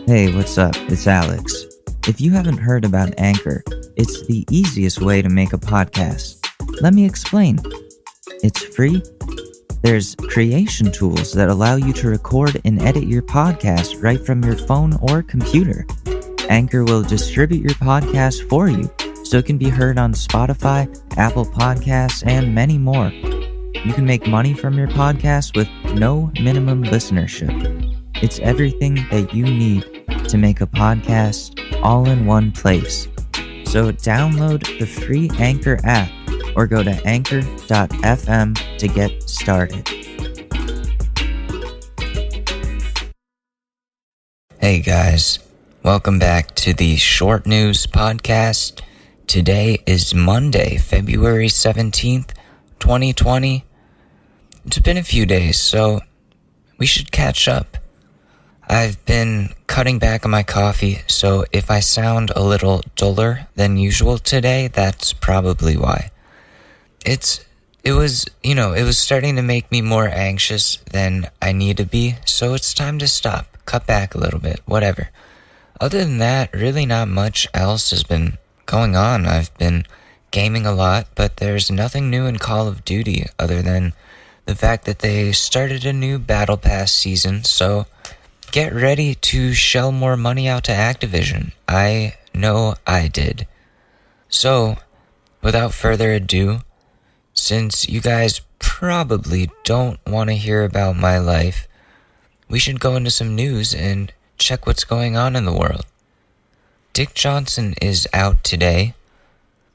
Hey, what's up? It's Alex. If you haven't heard about Anchor, it's the easiest way to make a podcast. Let me explain. It's free. There's creation tools that allow you to record and edit your podcast right from your phone or computer. Anchor will distribute your podcast for you, so it can be heard on Spotify, Apple Podcasts, and many more. You can make money from your podcast with no minimum listenership. It's everything that you need to make a podcast all in one place. So download the free Anchor app or go to anchor.fm to get started. Hey guys, welcome back to the Short News Podcast. Today is Monday, February 17th, 2020. It's been a few days, so we should catch up. I've been cutting back on my coffee, so if I sound a little duller than usual today, that's probably why. It was starting to make me more anxious than I need to be, so it's time to stop, cut back a little bit, whatever. Other than that, really not much else has been going on. I've been gaming a lot, but there's nothing new in Call of Duty other than the fact that they started a new Battle Pass season, so get ready to shell more money out to Activision. I know I did. So, without further ado, since you guys probably don't want to hear about my life, we should go into some news and check what's going on in the world. Dick Johnson is out today,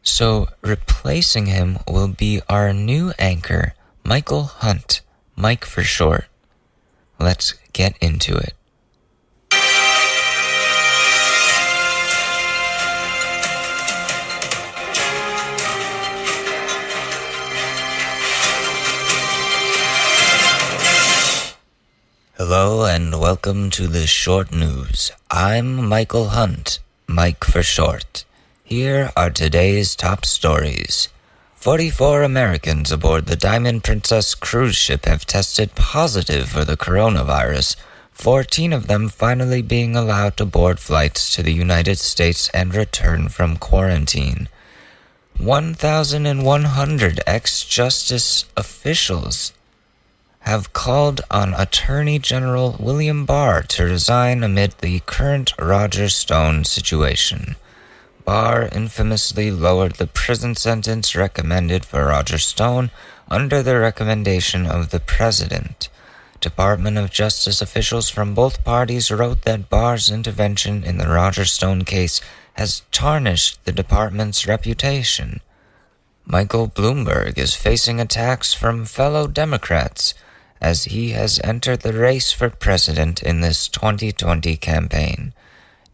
so replacing him will be our new anchor, Michael Hunt, Mike for short. Let's get into it. Hello and welcome to the Short News. I'm Michael Hunt, Mike for short. Here are today's top stories. 44 Americans aboard the Diamond Princess cruise ship have tested positive for the coronavirus, 14 of them finally being allowed to board flights to the United States and return from quarantine. 1,100 ex-justice officials have called on Attorney General William Barr to resign amid the current Roger Stone situation. Barr infamously lowered the prison sentence recommended for Roger Stone under the recommendation of the president. Department of Justice officials from both parties wrote that Barr's intervention in the Roger Stone case has tarnished the department's reputation. Michael Bloomberg is facing attacks from fellow Democrats as he has entered the race for president in this 2020 campaign.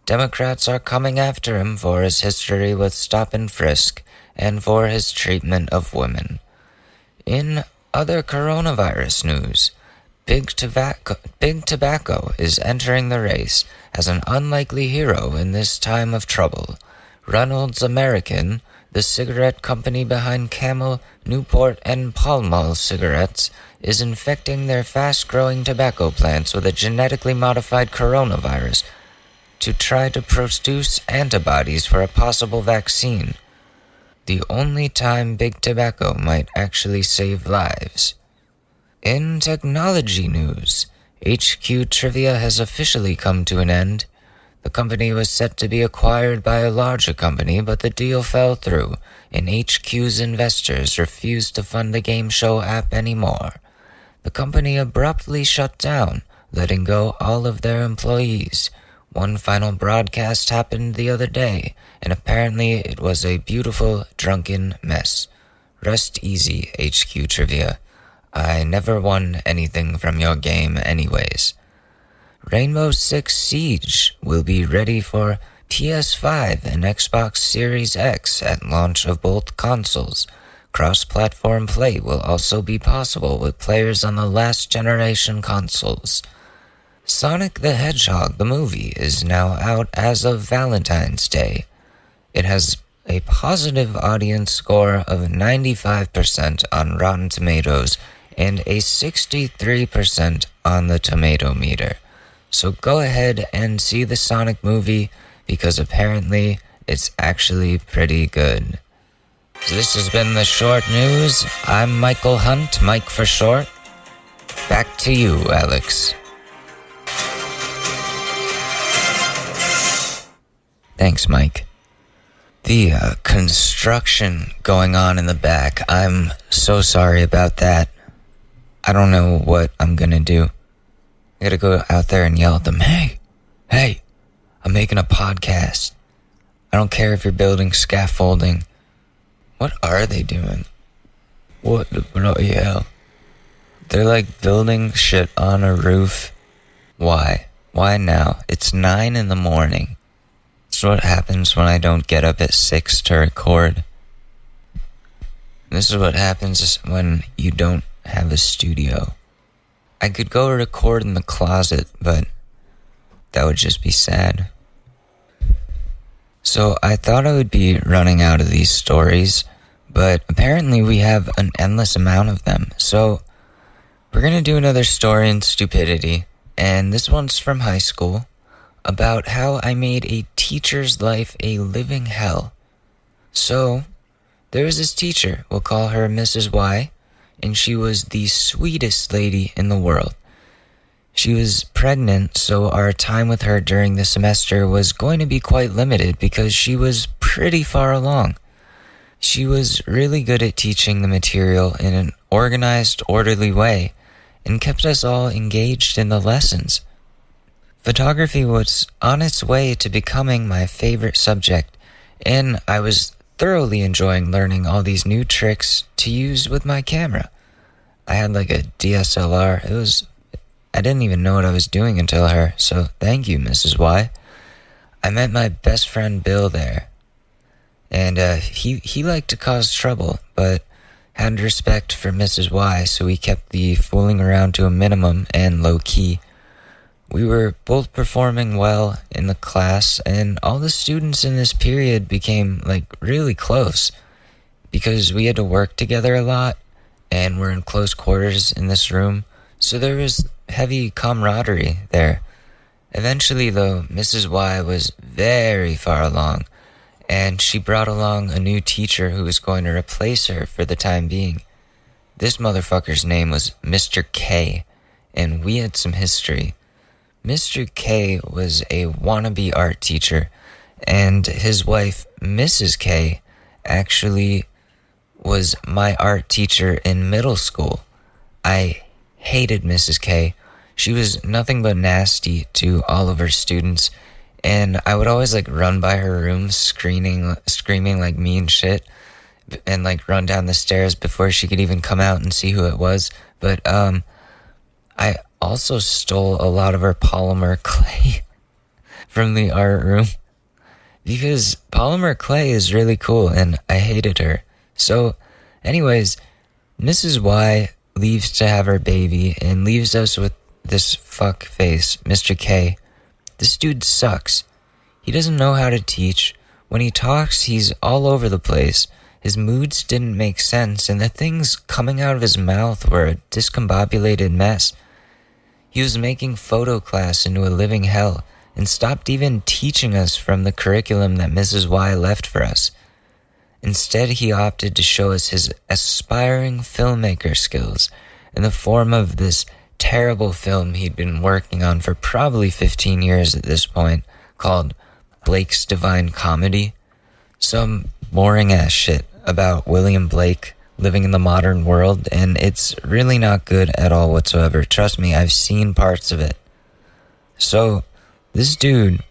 Democrats are coming after him for his history with stop and frisk and for his treatment of women. In other coronavirus news, Big Tobacco is entering the race as an unlikely hero in this time of trouble. Reynolds American, the cigarette company behind Camel, Newport, and Pall Mall cigarettes, is infecting their fast-growing tobacco plants with a genetically modified coronavirus to try to produce antibodies for a possible vaccine. The only time Big Tobacco might actually save lives. In technology news, HQ Trivia has officially come to an end. The company was set to be acquired by a larger company, but the deal fell through, and HQ's investors refused to fund the game show app anymore. The company abruptly shut down, letting go all of their employees. One final broadcast happened the other day, and apparently it was a beautiful, drunken mess. Rest easy, HQ Trivia. I never won anything from your game anyways. Rainbow Six Siege will be ready for PS5 and Xbox Series X at launch of both consoles. Cross-platform play will also be possible with players on the last generation consoles. Sonic the Hedgehog the movie is now out as of Valentine's Day. It has a positive audience score of 95% on Rotten Tomatoes and a 63% on the tomato meter. So go ahead and see the Sonic movie because apparently it's actually pretty good. This has been the Short News. I'm Michael Hunt, Mike for short. Back to you, Alex. Thanks, Mike. The construction going on in the back, I'm so sorry about that. I don't know what I'm gonna do. I gotta go out there and yell at them, hey, I'm making a podcast. I don't care if you're building scaffolding. What are they doing? What the bloody hell? They're like building shit on a roof. Why? Why now? It's 9 a.m. It's what happens when I don't get up at 6 to record. This is what happens when you don't have a studio. I could go record in the closet, but that would just be sad. So I thought I would be running out of these stories, but apparently we have an endless amount of them. So we're gonna do another story in stupidity, and this one's from high school, about how I made a teacher's life a living hell. So there was this teacher, we'll call her Mrs. Y, and she was the sweetest lady in the world. She was pregnant, so our time with her during the semester was going to be quite limited because she was pretty far along. She was really good at teaching the material in an organized, orderly way and kept us all engaged in the lessons. Photography was on its way to becoming my favorite subject, and I was thoroughly enjoying learning all these new tricks to use with my camera. I had like a DSLR. I didn't even know what I was doing until her, so thank you, Mrs. Y. I met my best friend Bill there, and he liked to cause trouble, but had respect for Mrs. Y, so we kept the fooling around to a minimum and low-key. We were both performing well in the class, and all the students in this period became like really close because we had to work together a lot, and we're in close quarters in this room, so there was heavy camaraderie there. Eventually, though, Mrs. Y was very far along, and she brought along a new teacher who was going to replace her for the time being. This motherfucker's name was Mr. K, and we had some history. Mr. K was a wannabe art teacher, and his wife, Mrs. K, actually was my art teacher in middle school. I hated Mrs. K. She was nothing but nasty to all of her students, and I would always like run by her room screaming like mean shit, and like run down the stairs before she could even come out and see who it was. But I also stole a lot of her polymer clay from the art room because polymer clay is really cool, and I hated her. So anyways, Mrs. Y leaves to have her baby and leaves us with this fuck face, Mr. K. This dude sucks. He doesn't know how to teach. When he talks, he's all over the place. His moods didn't make sense, and the things coming out of his mouth were a discombobulated mess. He was making photo class into a living hell and stopped even teaching us from the curriculum that Mrs. Y left for us. Instead, he opted to show us his aspiring filmmaker skills in the form of this terrible film he'd been working on for probably 15 years at this point, called Blake's Divine Comedy. Some boring ass shit about William Blake living in the modern world, and it's really not good at all whatsoever. Trust me, I've seen parts of it. So, this dude,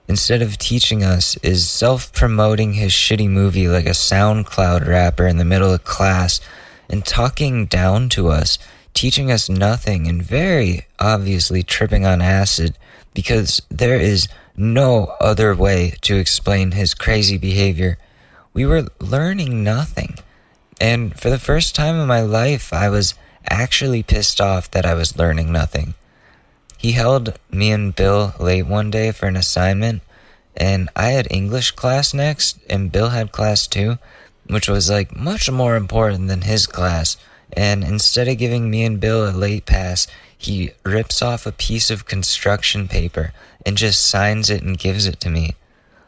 instead of teaching us, is self-promoting his shitty movie like a SoundCloud rapper in the middle of class and talking down to us, teaching us nothing, and very obviously tripping on acid because there is no other way to explain his crazy behavior. We were learning nothing, and for the first time in my life, I was actually pissed off that I was learning nothing. He held me and Bill late one day for an assignment, and I had English class next, and Bill had class too, which was like much more important than his class, And instead of giving me and Bill a late pass, he rips off a piece of construction paper and just signs it and gives it to me.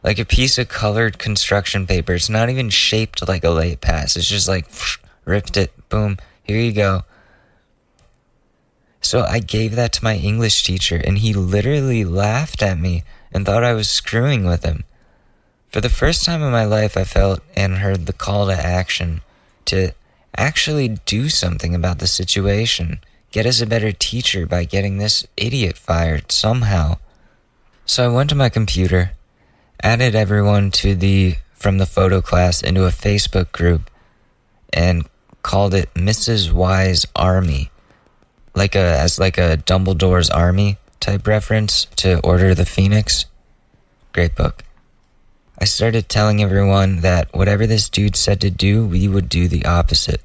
Like a piece of colored construction paper. It's not even shaped like a late pass. It's just like, ripped it, boom, here you go. So I gave that to my English teacher, and he literally laughed at me and thought I was screwing with him. For the first time in my life, I felt and heard the call to action to actually do something about the situation. Get us a better teacher by getting this idiot fired somehow. So I went to my computer, added everyone from the photo class into a Facebook group, and called it Mrs. Y's Army. As a Dumbledore's Army type reference to Order of the Phoenix. Great book. I started telling everyone that whatever this dude said to do, we would do the opposite.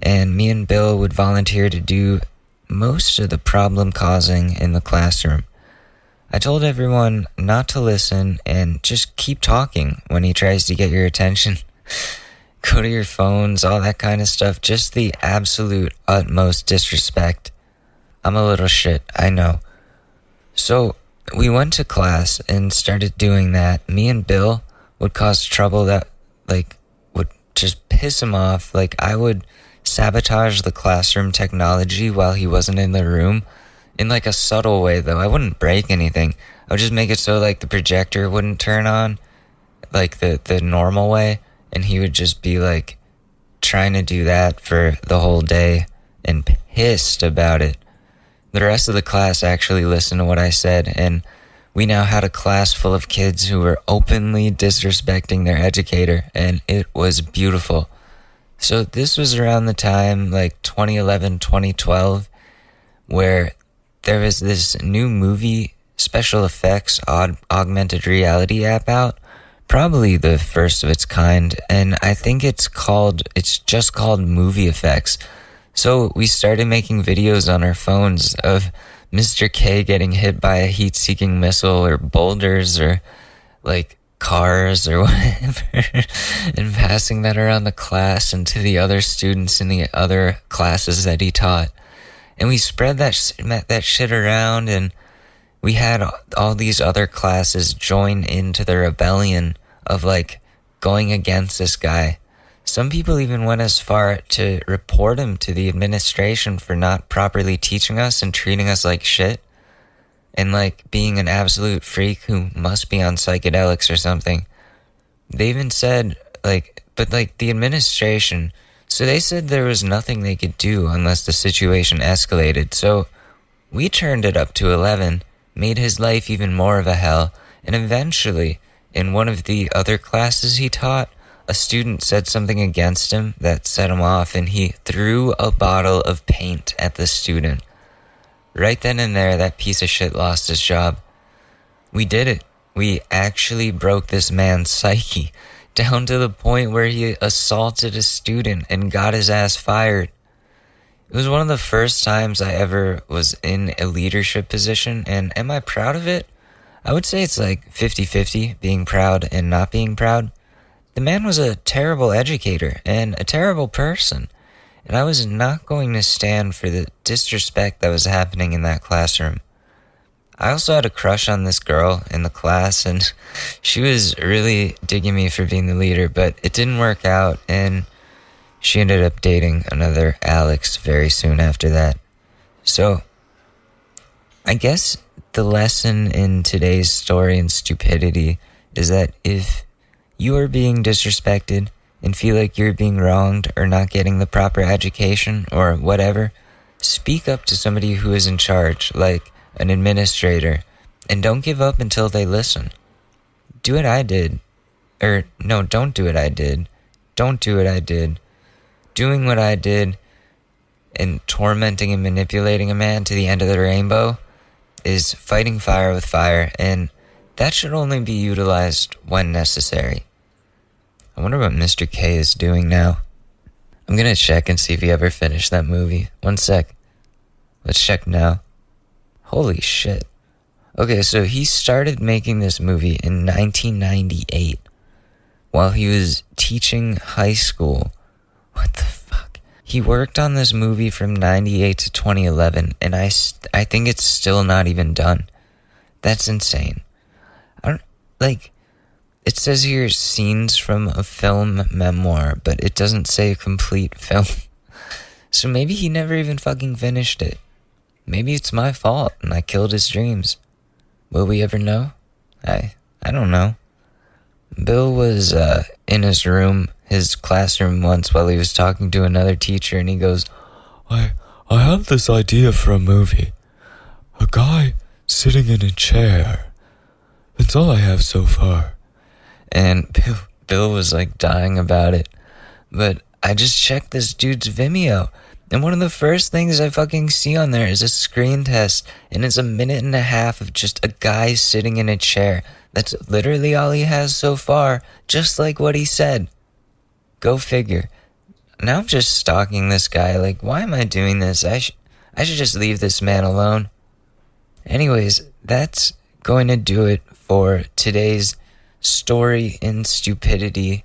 And me and Bill would volunteer to do most of the problem causing in the classroom. I told everyone not to listen and just keep talking when he tries to get your attention. Go to your phones, all that kind of stuff. Just the absolute utmost disrespect. I'm a little shit, I know. So we went to class and started doing that. Me and Bill would cause trouble that would just piss him off. I would sabotage the classroom technology while he wasn't in the room in a subtle way, though. I wouldn't break anything. I would just make it so the projector wouldn't turn on the normal way, and he would just be trying to do that for the whole day and pissed about it. The rest of the class actually listened to what I said, and we now had a class full of kids who were openly disrespecting their educator, and it was beautiful. So this was around the time, 2011, 2012, where there was this new movie special effects augmented reality app out, probably the first of its kind, and I think it's just called Movie Effects. So we started making videos on our phones of Mr. K getting hit by a heat-seeking missile or boulders or cars or whatever and passing that around the class and to the other students in the other classes that he taught. And we spread that shit around, and we had all these other classes join into the rebellion of going against this guy. Some people even went as far to report him to the administration for not properly teaching us and treating us like shit. And being an absolute freak who must be on psychedelics or something. They even said, the administration, so they said there was nothing they could do unless the situation escalated. So we turned it up to 11, made his life even more of a hell, and eventually, in one of the other classes he taught, a student said something against him that set him off, and he threw a bottle of paint at the student. Right then and there, that piece of shit lost his job. We did it. We actually broke this man's psyche, down to the point where he assaulted a student and got his ass fired. It was one of the first times I ever was in a leadership position, and am I proud of it? I would say it's 50-50, being proud and not being proud. The man was a terrible educator and a terrible person, and I was not going to stand for the disrespect that was happening in that classroom. I also had a crush on this girl in the class, and she was really digging me for being the leader, but it didn't work out, and she ended up dating another Alex very soon after that. So, I guess the lesson in today's story and stupidity is that if you are being disrespected and feel like you're being wronged or not getting the proper education or whatever, speak up to somebody who is in charge, like an administrator, and don't give up until they listen. Do what I did. No, don't do what I did. Don't do what I did. Doing what I did and tormenting and manipulating a man to the end of the rainbow is fighting fire with fire, and that should only be utilized when necessary. I wonder what Mr. K is doing now. I'm gonna check and see if he ever finished that movie. One sec. Let's check now. Holy shit. Okay, so he started making this movie in 1998 while he was teaching high school. What the fuck? He worked on this movie from 98 to 2011, and I think it's still not even done. That's insane. It says here scenes from a film memoir, but it doesn't say a complete film. So maybe he never even fucking finished it. Maybe it's my fault and I killed his dreams. Will we ever know? I don't know. Bill was in his classroom once while he was talking to another teacher, and he goes, I have this idea for a movie. A guy sitting in a chair. That's all I have so far. And Bill was like dying about it. But I just checked this dude's Vimeo, and one of the first things I fucking see on there is a screen test, and it's 1.5 minutes of just a guy sitting in a chair. That's literally all he has so far, just like what he said. Go figure. Now I'm just stalking this guy, like, why am I doing this? I should just leave this man alone. Anyways, that's going to do it for today's story in stupidity.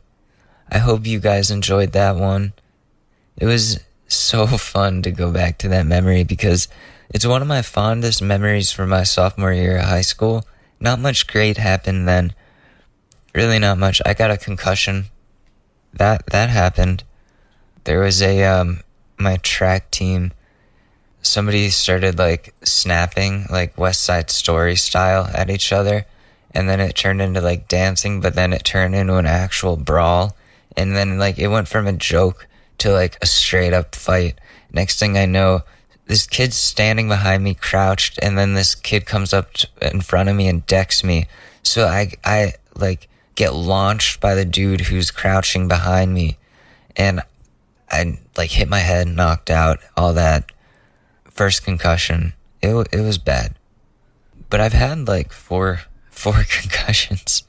I hope you guys enjoyed that one. It was so fun to go back to that memory because it's one of my fondest memories from my sophomore year of high school. Not much great happened then. Really not much. I got a concussion. That happened. There was my track team, somebody started like snapping like West Side Story style at each other, and then it turned into like dancing, but then it turned into an actual brawl, and then like it went from a joke to like a straight up fight. Next thing I know, this kid's standing behind me crouched, and then this kid comes up in front of me and decks me. So I like get launched by the dude who's crouching behind me, and I like hit my head, knocked out, all that. First concussion. It was bad. But I've had like four concussions.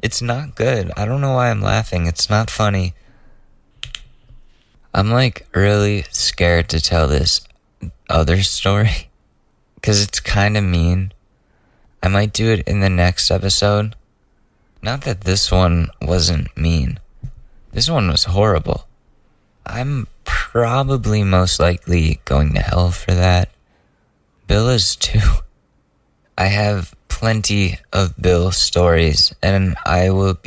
It's not good. I don't know why I'm laughing. It's not funny. I'm like really scared to tell this other story because it's kind of mean. I might do it in the next episode. Not that this one wasn't mean. This one was horrible. I'm probably most likely going to hell for that. Bill is too. I have plenty of Bill stories, and I will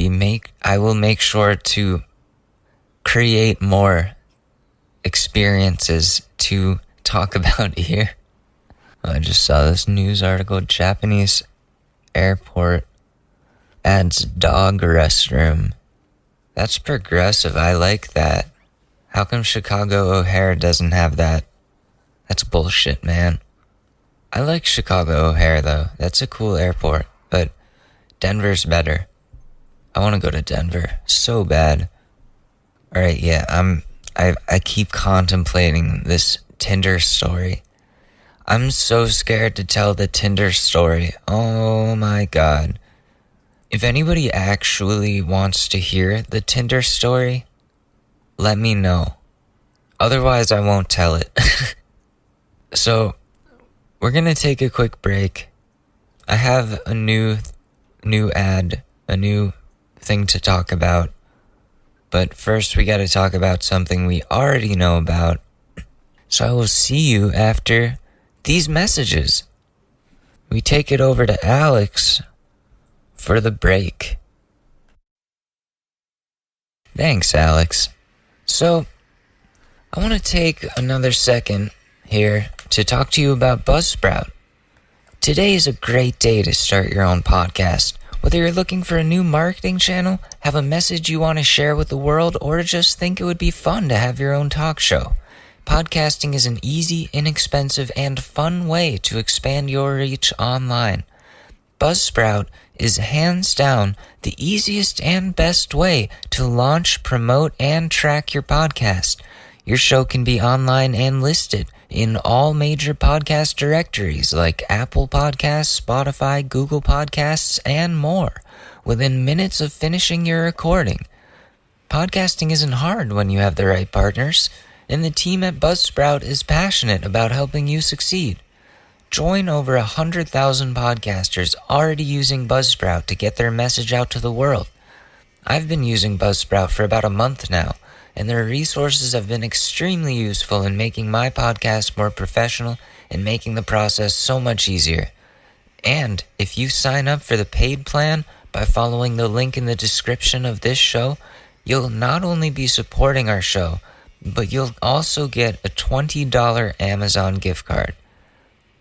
make sure to create more experiences to talk about here. I just saw this news article. Japanese airport adds dog restroom. That's progressive. I like that. How come Chicago O'Hare doesn't have that? That's bullshit, man. I like Chicago O'Hare, though. That's a cool airport, but Denver's better. I want to go to Denver so bad. Alright, yeah, I keep contemplating this Tinder story. I'm so scared to tell the Tinder story. Oh my god. If anybody actually wants to hear the Tinder story, let me know. Otherwise, I won't tell it. So, we're gonna take a quick break. I have a new ad, a new thing to talk about. But first, we gotta talk about something we already know about. So I will see you after these messages. We take it over to Alex for the break. Thanks, Alex. So, I want to take another second here to talk to you about Buzzsprout. Today is a great day to start your own podcast. Whether you're looking for a new marketing channel, have a message you want to share with the world, or just think it would be fun to have your own talk show, podcasting is an easy, inexpensive, and fun way to expand your reach online. Buzzsprout is hands down the easiest and best way to launch, promote, and track your podcast. Your show can be online and listed in all major podcast directories like Apple Podcasts, Spotify, Google Podcasts, and more within minutes of finishing your recording. Podcasting isn't hard when you have the right partners, and the team at Buzzsprout is passionate about helping you succeed. Join over 100,000 podcasters already using Buzzsprout to get their message out to the world. I've been using Buzzsprout for about a month now, and their resources have been extremely useful in making my podcast more professional and making the process so much easier. And if you sign up for the paid plan by following the link in the description of this show, you'll not only be supporting our show, but you'll also get a $20 Amazon gift card.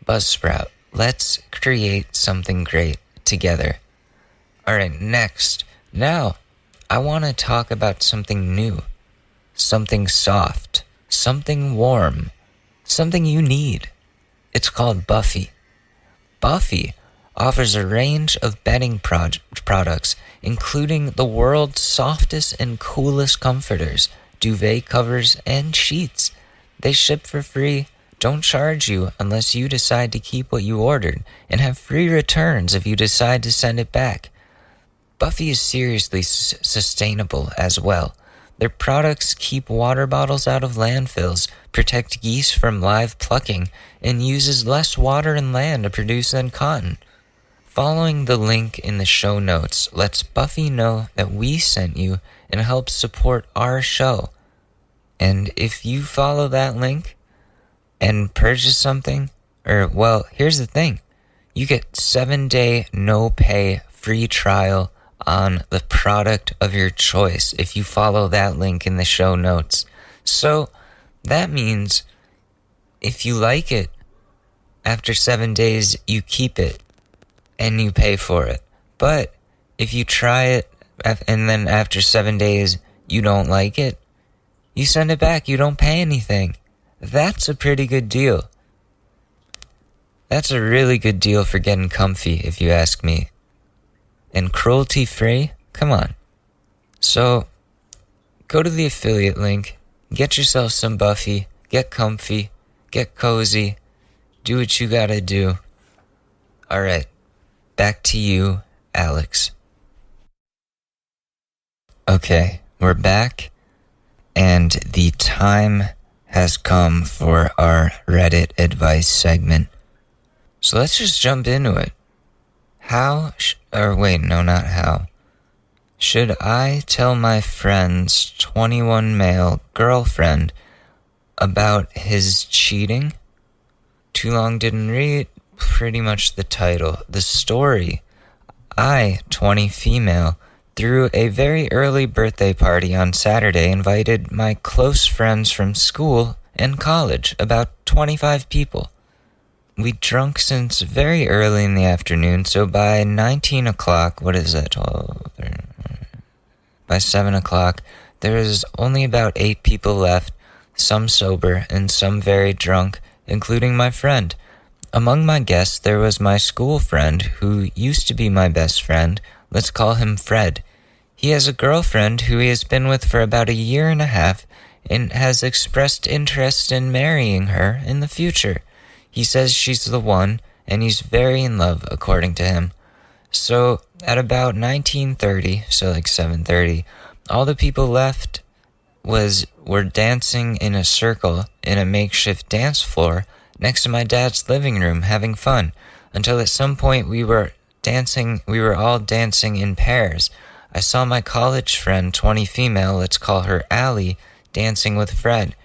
Buzzsprout, let's create something great together. Alright, next. Now, I want to talk about something new, something soft, something warm, something you need. It's called Buffy. Buffy offers a range of bedding products, including the world's softest and coolest comforters, duvet covers, and sheets. They ship for free, don't charge you unless you decide to keep what you ordered, and have free returns if you decide to send it back. Buffy is seriously sustainable as well. Their products keep water bottles out of landfills, protect geese from live plucking, and uses less water and land to produce than cotton. Following the link in the show notes lets Buffy know that we sent you and helps support our show. And if you follow that link and purchase something, here's the thing. You get 7-day no-pay free trial on the product of your choice if you follow that link in the show notes. So that means if you like it, after 7 days, you keep it and you pay for it. But if you try it and then after 7 days you don't like it, you send it back, you don't pay anything. That's a pretty good deal. That's a really good deal for getting comfy, if you ask me. And cruelty-free? Come on. So, go to the affiliate link, get yourself some Buffy, get comfy, get cozy, do what you gotta do. Alright, back to you, Alex. Okay, we're back, and the time has come for our Reddit advice segment. So let's just jump into it. Should I tell my friend's 21 male girlfriend about his cheating? Too long didn't read, pretty much the title. The story. I, 20 female, threw a very early birthday party on Saturday, invited my close friends from school and college, about 25 people. We drunk since very early in the afternoon, so by 19 o'clock, by 7 o'clock, there was only about 8 people left, some sober and some very drunk, including my friend. Among my guests, there was my school friend, who used to be my best friend. Let's call him Fred. He has a girlfriend who he has been with for about a year and a half, and has expressed interest in marrying her in the future. He says she's the one, and he's very in love, according to him. So, at about 19:30, so like 7:30, all the people left were dancing in a circle in a makeshift dance floor next to my dad's living room, having fun, until at some point we were all dancing in pairs. I saw my college friend, 20 female, let's call her Allie, dancing with Fred.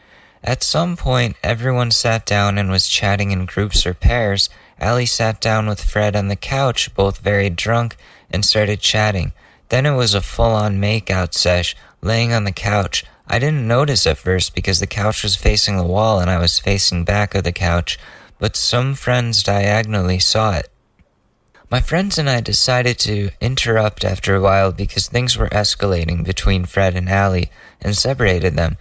At some point, everyone sat down and was chatting in groups or pairs. Allie sat down with Fred on the couch, both very drunk, and started chatting. Then it was a full-on make-out sesh, laying on the couch. I didn't notice at first because the couch was facing the wall and I was facing back of the couch, but some friends diagonally saw it. My friends and I decided to interrupt after a while because things were escalating between Fred and Allie and separated them.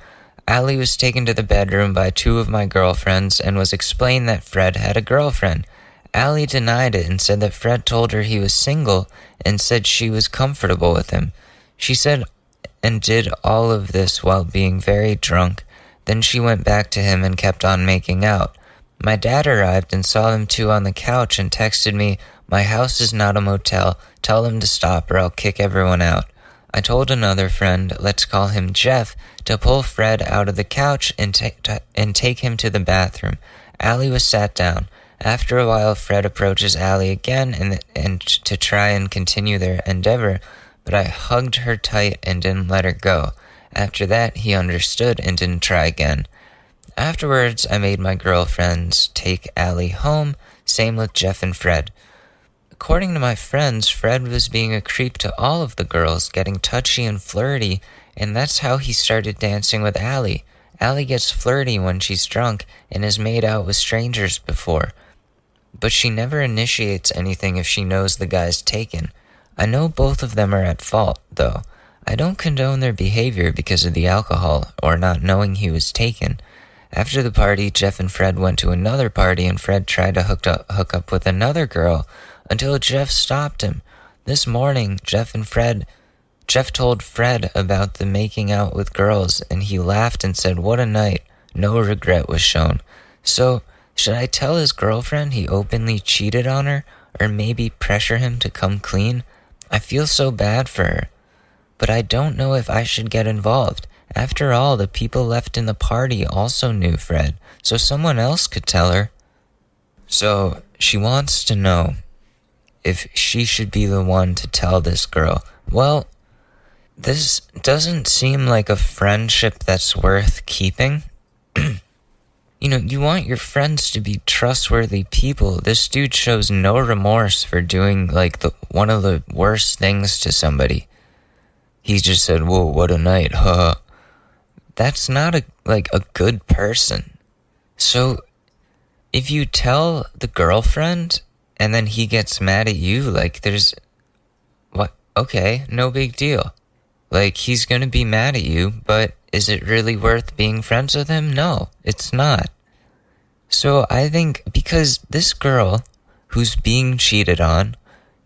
Allie was taken to the bedroom by 2 of my girlfriends and was explained that Fred had a girlfriend. Allie denied it and said that Fred told her he was single and said she was comfortable with him. She said and did all of this while being very drunk. Then she went back to him and kept on making out. My dad arrived and saw them 2 on the couch and texted me, "My house is not a motel. Tell them to stop or I'll kick everyone out." I told another friend, let's call him Jeff, to pull Fred out of the couch and take him to the bathroom. Allie was sat down. After a while, Fred approaches Allie again and to try and continue their endeavor, but I hugged her tight and didn't let her go. After that, he understood and didn't try again. Afterwards, I made my girlfriends take Allie home, same with Jeff and Fred. According to my friends, Fred was being a creep to all of the girls, getting touchy and flirty, and that's how he started dancing with Allie. Allie gets flirty when she's drunk and has made out with strangers before. But she never initiates anything if she knows the guy's taken. I know both of them are at fault, though. I don't condone their behavior because of the alcohol or not knowing he was taken. After the party, Jeff and Fred went to another party and Fred tried to hook up with another girl until Jeff stopped him. This morning, Jeff told Fred about the making out with girls and he laughed and said, "What a night." No regret was shown. So, should I tell his girlfriend he openly cheated on her or maybe pressure him to come clean? I feel so bad for her, but I don't know if I should get involved. After all, the people left in the party also knew Fred, so someone else could tell her. So, she wants to know if she should be the one to tell this girl. Well, this doesn't seem like a friendship that's worth keeping. You want your friends to be trustworthy people. This dude shows no remorse for doing one of the worst things to somebody. He just said, "Whoa, what a night, huh?" That's not a good person. So if you tell the girlfriend and then he gets mad at you, okay, no big deal. He's gonna be mad at you, but is it really worth being friends with him? No, it's not. So I think because this girl who's being cheated on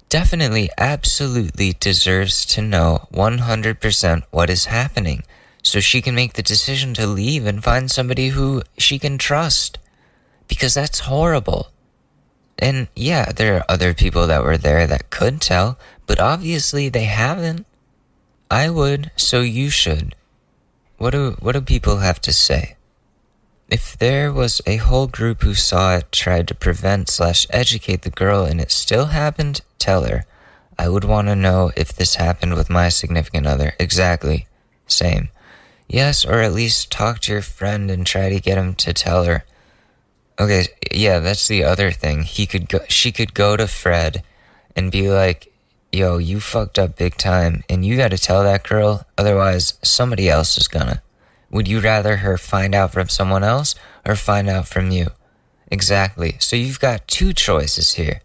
definitely, absolutely deserves to know 100% what is happening so she can make the decision to leave and find somebody who she can trust. Because that's horrible. And yeah, there are other people that were there that could tell, but obviously they haven't. I would, so you should. What do people have to say? If there was a whole group who saw it, tried to prevent/educate the girl, and it still happened, tell her. I would want to know if this happened with my significant other. Exactly. Same. Yes, or at least talk to your friend and try to get him to tell her. Okay, yeah, that's the other thing. She could go to Fred and be like, "Yo, you fucked up big time, and you gotta tell that girl, otherwise somebody else is gonna." Would you rather her find out from someone else or find out from you? Exactly. So you've got two choices here.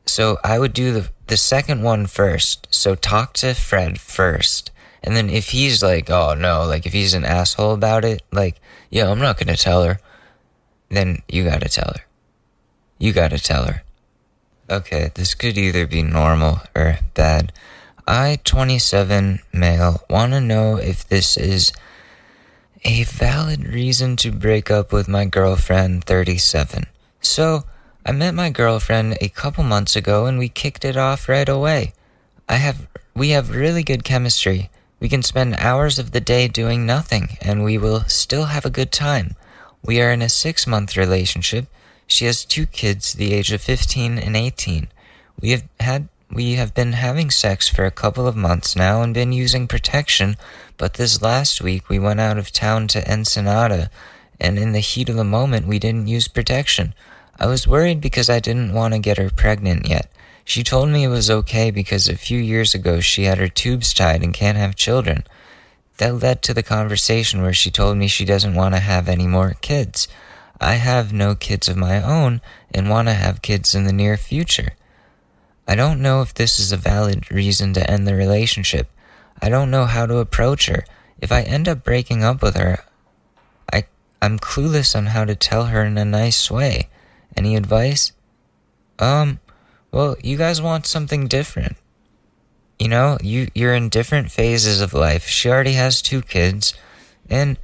So I would do the second one first. So talk to Fred first. And then if he's like, "Oh no," if he's an asshole about it, "Yeah, I'm not gonna tell her," then you gotta tell her. You gotta tell her. Okay, this could either be normal or bad. I, 27, male, want to know if this is a valid reason to break up with my girlfriend, 37. So, I met my girlfriend a couple months ago and we kicked it off right away. We have really good chemistry. We can spend hours of the day doing nothing and we will still have a good time. We are in a 6-month relationship. She has 2 kids, the age of 15 and 18. We have been having sex for a couple of months now and been using protection, but this last week we went out of town to Ensenada, and in the heat of the moment we didn't use protection. I was worried because I didn't want to get her pregnant yet. She told me it was okay because a few years ago she had her tubes tied and can't have children. That led to the conversation where she told me she doesn't want to have any more kids. I have no kids of my own and want to have kids in the near future. I don't know if this is a valid reason to end the relationship. I don't know how to approach her. If I end up breaking up with her, I'm clueless on how to tell her in a nice way. Any advice? Well, you guys want something different. You're in different phases of life. She already has 2 kids, and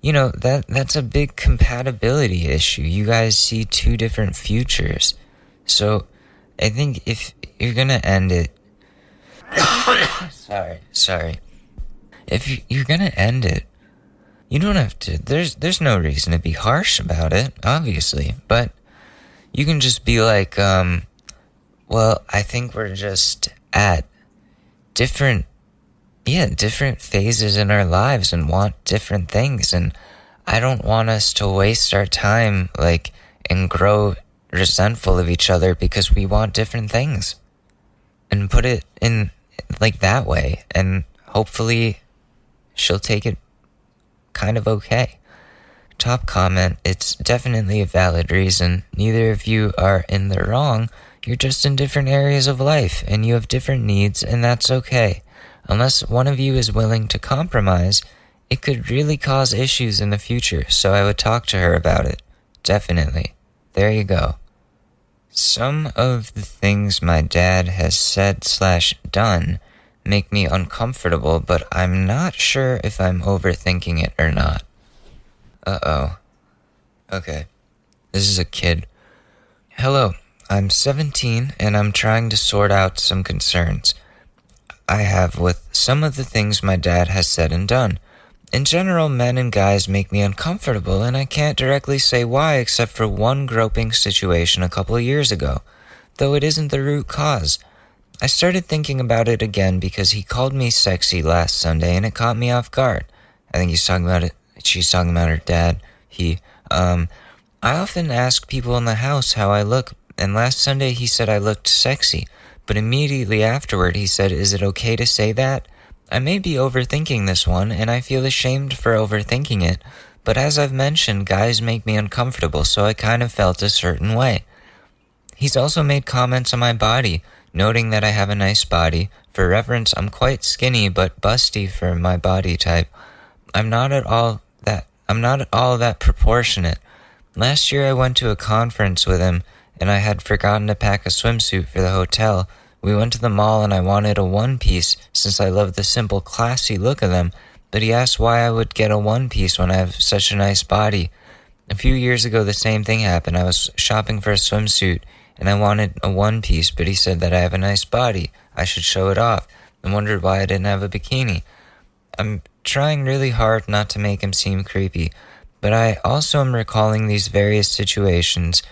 that's a big compatibility issue. You guys see 2 different futures. So I think if you're gonna end it, sorry. If you're gonna end it, you don't have to. There's no reason to be harsh about it, obviously. But you can just be like, well, I think we're just at different, different phases in our lives and want different things. And I don't want us to waste our time, like, and grow resentful of each other because we want different things. And put it in, like, that way. And hopefully she'll take it kind of okay. Top comment, it's definitely a valid reason. Neither of you are in the wrong. You're just in different areas of life, and you have different needs, and that's okay. Unless one of you is willing to compromise, it could really cause issues in the future, so I would talk to her about it. Definitely. There you go. Some of the things my dad has said/done make me uncomfortable, but I'm not sure if I'm overthinking it or not. Uh-oh. Okay. This is a kid. Hello, I'm 17 and I'm trying to sort out some concerns I have with some of the things my dad has said and done. In general, men and guys make me uncomfortable, and I can't directly say why except for one groping situation a couple of years ago, though it isn't the root cause. I started thinking about it again because he called me sexy last Sunday and it caught me off guard. I think she's talking about her dad. I often ask people in the house how I look, and last Sunday he said I looked sexy, but immediately afterward he said, is it okay to say that? I may be overthinking this one, and I feel ashamed for overthinking it, but as I've mentioned, guys make me uncomfortable, so I kind of felt a certain way. He's also made comments on my body, noting that I have a nice body. For reference, I'm quite skinny but busty for my body type. I'm not at all that proportionate. Last year I went to a conference with him, and I had forgotten to pack a swimsuit for the hotel. We went to the mall and I wanted a one-piece since I love the simple, classy look of them, but he asked why I would get a one-piece when I have such a nice body. A few years ago the same thing happened. I was shopping for a swimsuit and I wanted a one-piece, but he said that I have a nice body, I should show it off, and wondered why I didn't have a bikini. I'm trying really hard not to make him seem creepy, but I also am recalling these various situations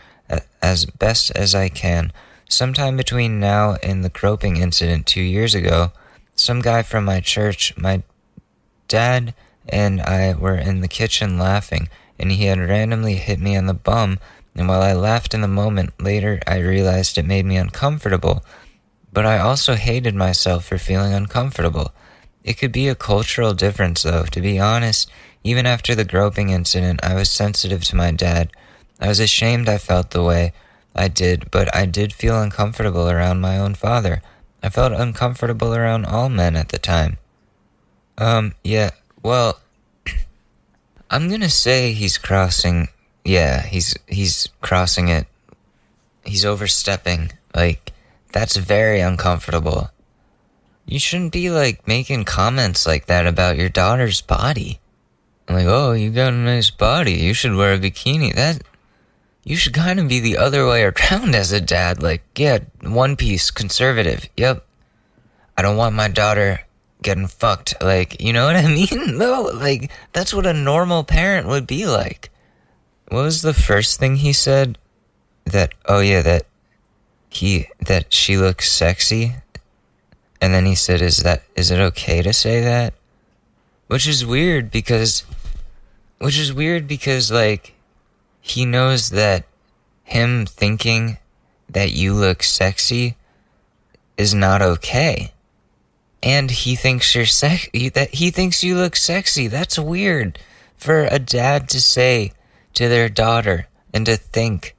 as best as I can. Sometime between now and the groping incident 2 years ago, some guy from my church, my dad and I were in the kitchen laughing, and he had randomly hit me on the bum, and while I laughed in the moment, later I realized it made me uncomfortable, but I also hated myself for feeling uncomfortable. It could be a cultural difference though. To be honest, even after the groping incident, I was sensitive to my dad. I was ashamed I felt the way I did, but I did feel uncomfortable around my own father. I felt uncomfortable around all men at the time. Well, I'm gonna say he's crossing, he's crossing it. He's overstepping. Like, that's very uncomfortable. You shouldn't be, like, making comments like that about your daughter's body. Like, oh, you got a nice body, you should wear a bikini. You should kind of be the other way around as a dad. Like, yeah, one piece, conservative, yep. I don't want my daughter getting fucked. Like, you know what I mean? No, like, that's what a normal parent would be like. What was the first thing he said? That she looks sexy? And then he said, is it okay to say that? Which is weird because, like, he knows that him thinking that you look sexy is not okay. And he thinks he thinks you look sexy. That's weird for a dad to say to their daughter and to think.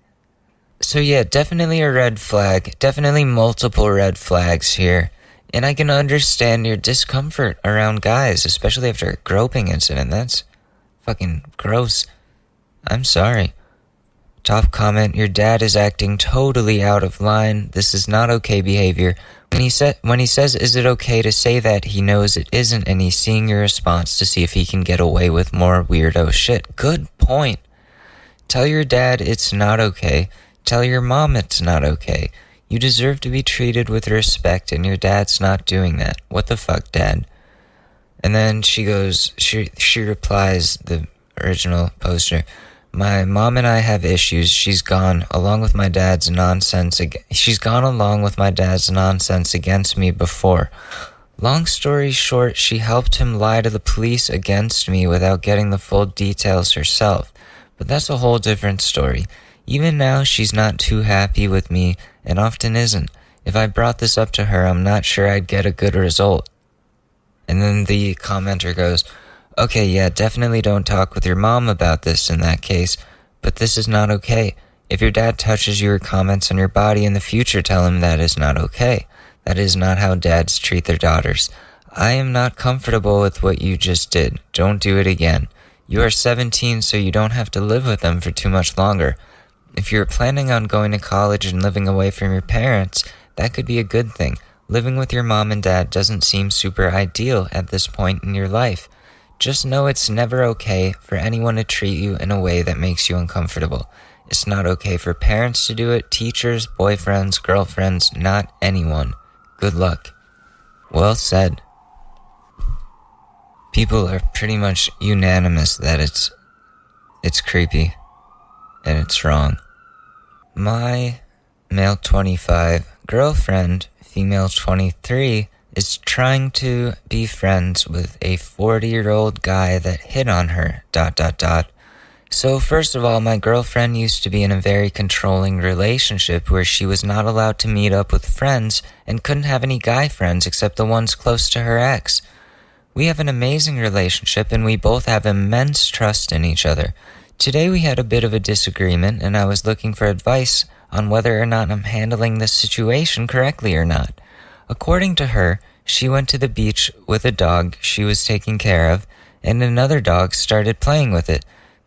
So yeah, definitely a red flag. Definitely multiple red flags here. And I can understand your discomfort around guys, especially after a groping incident. That's fucking gross. I'm sorry. Top comment, your dad is acting totally out of line. This is not okay behavior. When he says, is it okay to say that, he knows it isn't, and he's seeing your response to see if he can get away with more weirdo shit. Good point. Tell your dad it's not okay. Tell your mom it's not okay. You deserve to be treated with respect, and your dad's not doing that. What the fuck, Dad? And then she replies, the original poster, my mom and I have issues. She's gone along with my dad's nonsense against me before. Long story short, she helped him lie to the police against me without getting the full details herself. But that's a whole different story. Even now, she's not too happy with me and often isn't. If I brought this up to her, I'm not sure I'd get a good result. And then the commenter goes, okay, yeah, definitely don't talk with your mom about this in that case, but this is not okay. If your dad touches you or comments on your body in the future, tell him that is not okay. That is not how dads treat their daughters. I am not comfortable with what you just did. Don't do it again. You are 17, so you don't have to live with them for too much longer. If you're planning on going to college and living away from your parents, that could be a good thing. Living with your mom and dad doesn't seem super ideal at this point in your life. Just know it's never okay for anyone to treat you in a way that makes you uncomfortable. It's not okay for parents to do it, teachers, boyfriends, girlfriends, not anyone. Good luck. Well said. People are pretty much unanimous that it's creepy and it's wrong. My male 25 girlfriend, female 23, is trying to be friends with a 40-year-old guy that hit on her, ... So first of all, my girlfriend used to be in a very controlling relationship where she was not allowed to meet up with friends and couldn't have any guy friends except the ones close to her ex. We have an amazing relationship and we both have immense trust in each other. Today we had a bit of a disagreement and I was looking for advice on whether or not I'm handling this situation correctly or not. According to her, she went to the beach with a dog she was taking care of and another dog started playing with it.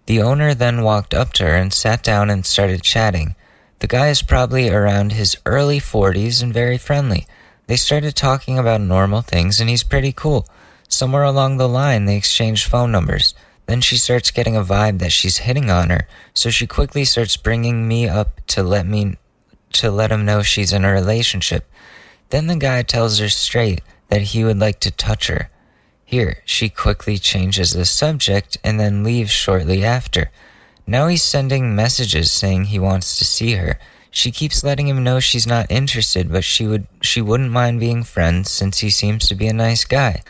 The owner then walked up to her and sat down and started chatting. The guy is probably around his early 40s and very friendly. They started talking about normal things and he's pretty cool. Somewhere along the line, they exchanged phone numbers. Then she starts getting a vibe that she's hitting on her, so she quickly starts bringing me up to let him know she's in a relationship. Then the guy tells her straight that he would like to touch her. Here, she quickly changes the subject and then leaves shortly after. Now he's sending messages saying he wants to see her. She keeps letting him know she's not interested, but she wouldn't mind being friends since he seems to be a nice guy.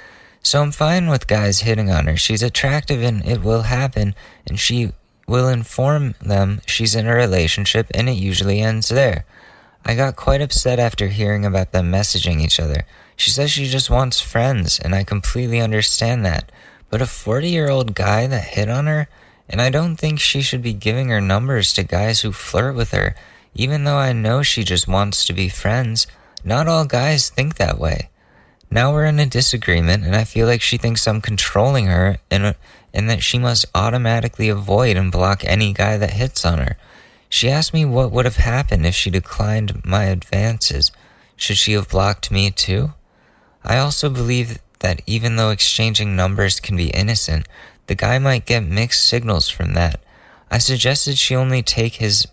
So I'm fine with guys hitting on her. She's attractive and it will happen, and she will inform them she's in a relationship, and it usually ends there. I got quite upset after hearing about them messaging each other. She says she just wants friends, and I completely understand that. But a 40-year-old guy that hit on her, and I don't think she should be giving her numbers to guys who flirt with her, even though I know she just wants to be friends. Not all guys think that way. Now we're in a disagreement, and I feel like she thinks I'm controlling her, and that she must automatically avoid and block any guy that hits on her. She asked me what would have happened if she declined my advances. Should she have blocked me too? I also believe that even though exchanging numbers can be innocent, the guy might get mixed signals from that. I suggested she only take his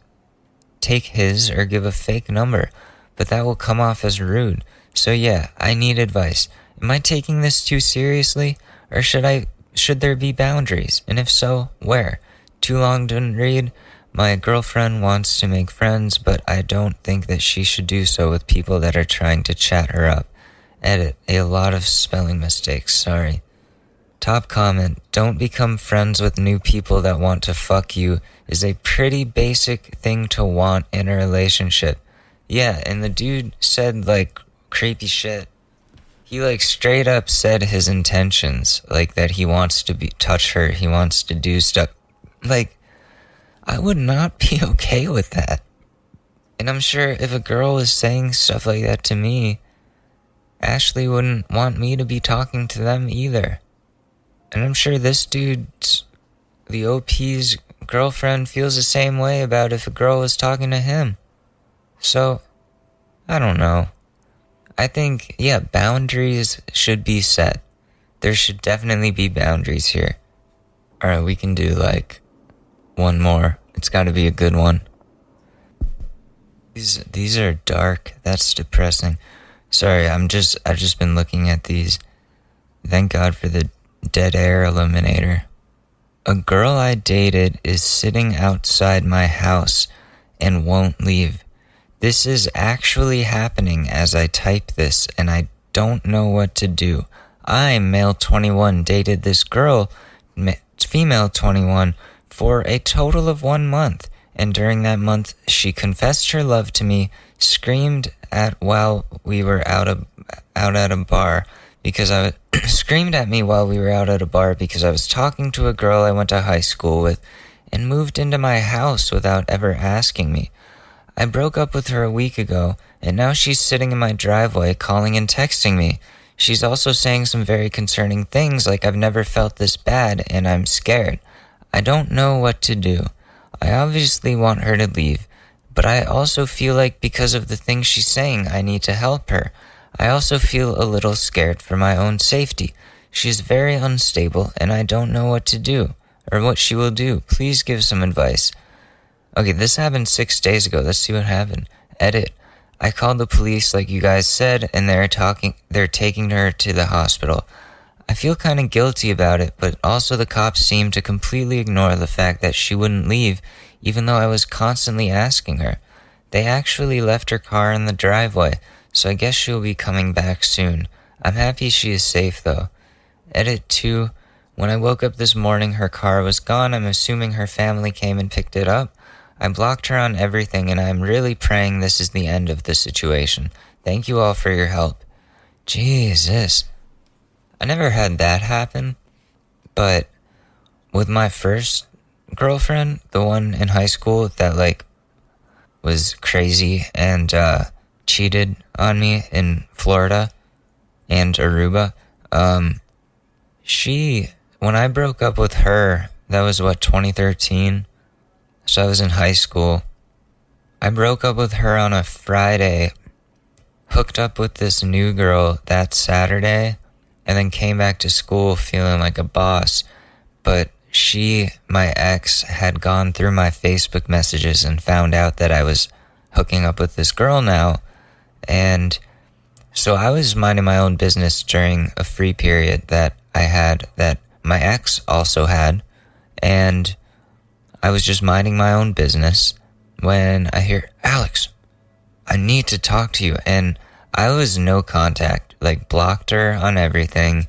or give a fake number, but that will come off as rude. So yeah, I need advice. Am I taking this too seriously? Or should there be boundaries? And if so, where? Too long didn't read? My girlfriend wants to make friends, but I don't think that she should do so with people that are trying to chat her up. Edit, a lot of spelling mistakes, sorry. Top comment, don't become friends with new people that want to fuck you is a pretty basic thing to want in a relationship. Yeah, and the dude said creepy shit. He straight up said his intentions, that he wants to touch her, he wants to do stuff. I would not be okay with that. And I'm sure if a girl was saying stuff like that to me, Ashley wouldn't want me to be talking to them either. And I'm sure this dude's, the OP's girlfriend, feels the same way about if a girl was talking to him. So, I don't know. I think, boundaries should be set. There should definitely be boundaries here. Alright, we can do one more. It's gotta be a good one. These are dark. That's depressing. Sorry, I've just been looking at these. Thank God for the dead air eliminator. A girl I dated is sitting outside my house and won't leave. This is actually happening as I type this, and I don't know what to do. I, male 21, dated this girl, female 21, for a total of 1 month. And during that month, she confessed her love to me, screamed at while we were out at a bar because I was screamed at me while we were out at a bar because I was talking to a girl I went to high school with, and moved into my house without ever asking me. I broke up with her a week ago, and now she's sitting in my driveway calling and texting me. She's also saying some very concerning things like I've never felt this bad and I'm scared. I don't know what to do. I obviously want her to leave, but I also feel like because of the things she's saying, I need to help her. I also feel a little scared for my own safety. She's very unstable and I don't know what to do or what she will do. Please give some advice. Okay, this happened 6 days ago. Let's see what happened. Edit. I called the police like you guys said, and they're taking her to the hospital. I feel kind of guilty about it, but also the cops seem to completely ignore the fact that she wouldn't leave, even though I was constantly asking her. They actually left her car in the driveway, so I guess she'll be coming back soon. I'm happy she is safe though. Edit 2. When I woke up this morning, her car was gone. I'm assuming her family came and picked it up. I blocked her on everything, and I'm really praying this is the end of the situation. Thank you all for your help. Jesus. I never had that happen, but with my first girlfriend, the one in high school that was crazy and cheated on me in Florida and Aruba, when I broke up with her, that was 2013. So I was in high school. I broke up with her on a Friday, hooked up with this new girl that Saturday, and then came back to school feeling like a boss. But my ex, had gone through my Facebook messages and found out that I was hooking up with this girl now. And so I was minding my own business during a free period that I had that my ex also had. And I was just minding my own business when I hear, Alex, I need to talk to you. And I was no contact, blocked her on everything.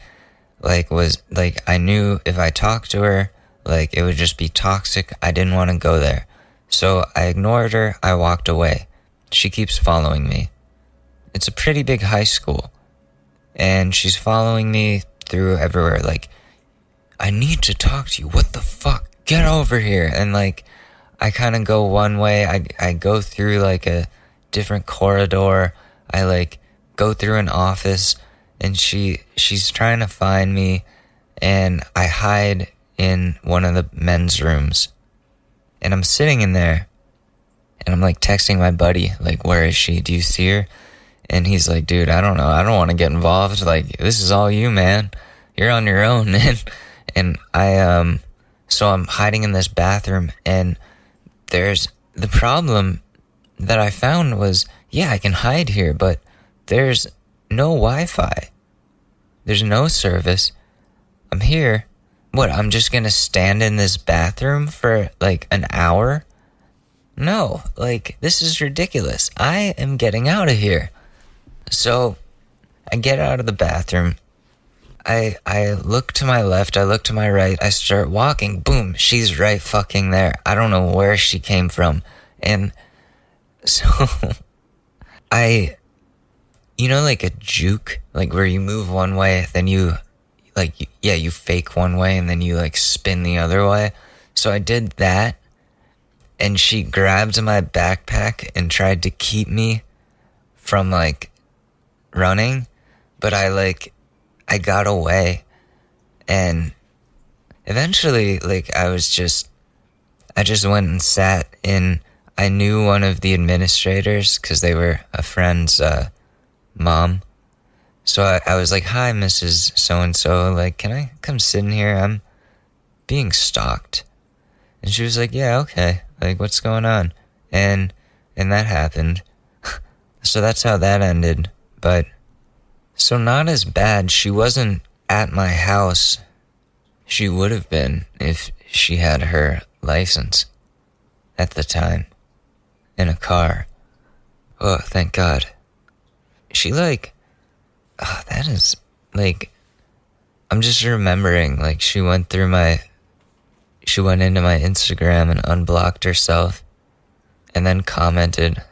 I knew if I talked to her, it would just be toxic. I didn't want to go there. So I ignored her. I walked away. She keeps following me. It's a pretty big high school. And she's following me through everywhere. I need to talk to you. What the fuck? Get over here. And I kind of go one way. I go through a different corridor. I go through an office, and she's trying to find me, and I hide in one of the men's rooms. And I'm sitting in there, and I'm texting my buddy, where is she? Do you see her? And he's like, dude, I don't know. I don't want to get involved. This is all you, man. You're on your own. And so I'm hiding in this bathroom, and there's the problem that I found was, I can hide here, but there's no Wi-Fi. There's no service. I'm here. What, I'm just gonna stand in this bathroom for an hour? No, this is ridiculous. I am getting out of here. So I get out of the bathroom. I look to my left, I look to my right, I start walking, boom, she's right fucking there. I don't know where she came from. And so a juke, where you move one way, then you fake one way and then you spin the other way. So I did that, and she grabbed my backpack and tried to keep me from running, but I got away, and eventually, I just went and sat in, I knew one of the administrators, because they were a friend's mom, so I was like, hi, Mrs. So-and-so, can I come sit in here? I'm being stalked. And she was like, yeah, okay, what's going on? And that happened. So that's how that ended, but so not as bad. She wasn't at my house. She would have been if she had her license at the time in a car. Oh, thank God. She that is, like, I'm just remembering, like, she went into my Instagram and unblocked herself and then commented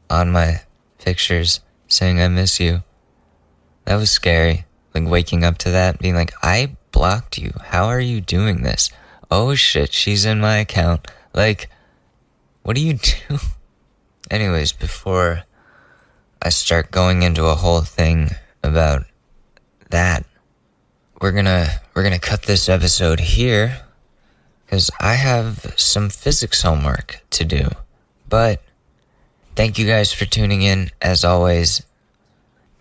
on my pictures saying I miss you. That was scary. Like, waking up to that, being like, I blocked you. How are you doing this? Oh shit, she's in my account. Like, what do you do? Anyways, before I start going into a whole thing about that, we're gonna cut this episode here because I have some physics homework to do. But thank you guys for tuning in. As always,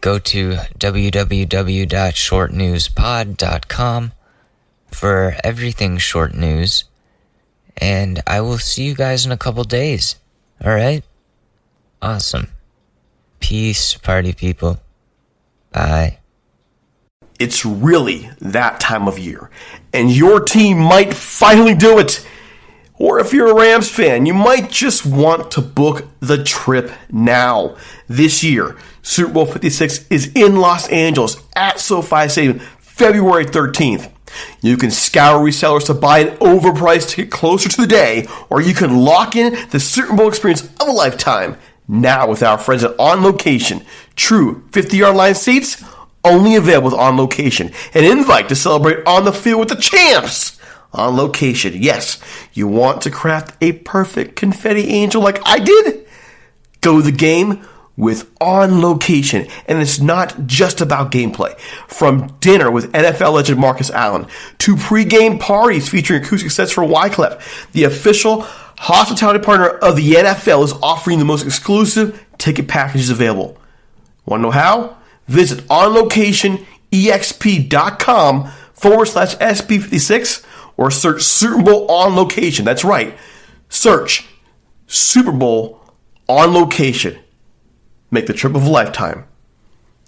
go to www.shortnewspod.com for everything short news, and I will see you guys in a couple days. Alright? Awesome. Peace, party people. Bye. It's really that time of year, and your team might finally do it. Or if you're a Rams fan, you might just want to book the trip now. This year, Super Bowl 56 is in Los Angeles at SoFi Stadium, February 13th. You can scour resellers to buy an overpriced ticket closer to the day, or you can lock in the Super Bowl experience of a lifetime now with our friends at On Location. True 50-yard line seats, only available with On Location. An invite to celebrate on the field with the champs. On Location. Yes, you want to craft a perfect confetti angel like I did? Go to the game with On Location. And it's not just about gameplay. From dinner with NFL legend Marcus Allen to pre-game parties featuring acoustic sets for Wyclef, the official hospitality partner of the NFL is offering the most exclusive ticket packages available. Want to know how? Visit onlocationexp.com/SP56 or search Super Bowl On Location. That's right. Search Super Bowl On Location. Make the trip of a lifetime.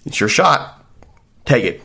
It's your shot. Take it.